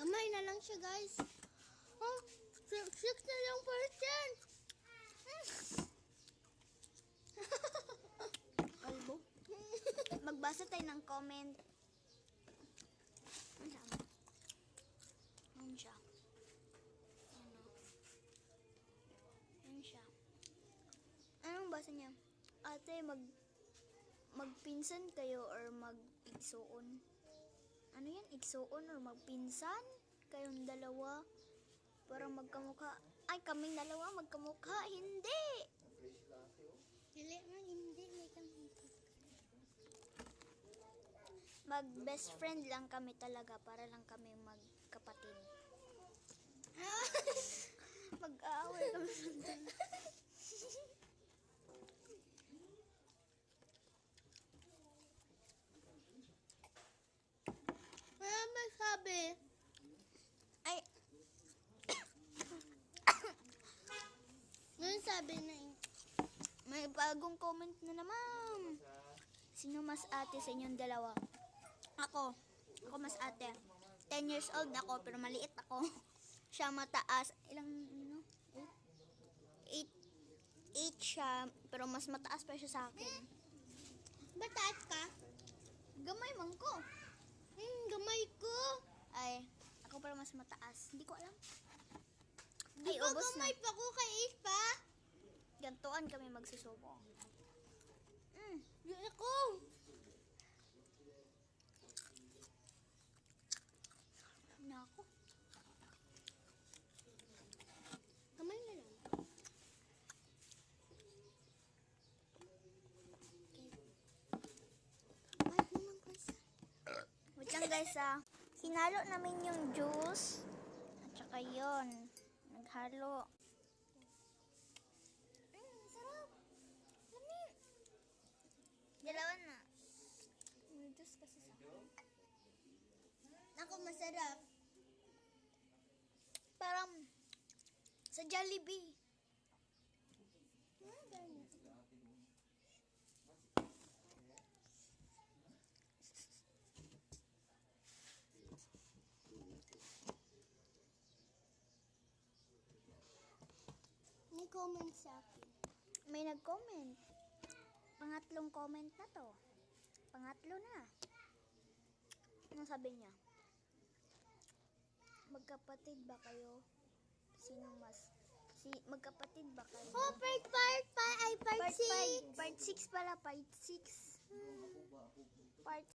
Gamay na lang siya, guys. Oh, 6 na lang percent. Kalbo. Magbasa tayo ng comment. Ano siya? Ano? Ano siya? Anong basa niya? Ate, magpinsan kayo or mag-igsuon? Ano yan? Igsuon or magpinsan? Kayong dalawa? Parang magkamukha. Ay, kaming dalawa magkamukha. Hindi! Dili man, hindi. May kamukha. Mag-best friend lang kami talaga para lang kami magkapatid. Mag-aaway kami minsan. Wala ba sabi? Ay, Ano sabi na yun? may bagong comment na naman. Sino mas ate sa inyong dalawa? Ako. Ako mas ate. 10 years old ako pero maliit ako. Siya mataas. Ilang, 8 siya pero mas mataas pa siya sa akin. Bataas ka? Gamay man ko. Gamay ko. Ay, ako pero mas mataas. Hindi ko alam. Di Ay, ba ubos na. gamay pa ko kay Ispa? Gantuan kami magsusubo. Di ako. Na ako. Gamay na lang. Gamay naman guys. Wait lang guys Hinalo namin yung juice. At saka yun. Naghalo. Sarap. Lamin. Dalawa na. May juice kasi sa akin. Ako masarap. Parang sa Jollibee. May comment sa akin. May nag-comment. Pangatlong comment na to. Pangatlo na. Anong sabi niya? Magkapatid ba kayo? Sino mas? Magkapatid ba kayo? Oh, part 6. Part 6 pala, part 6. Part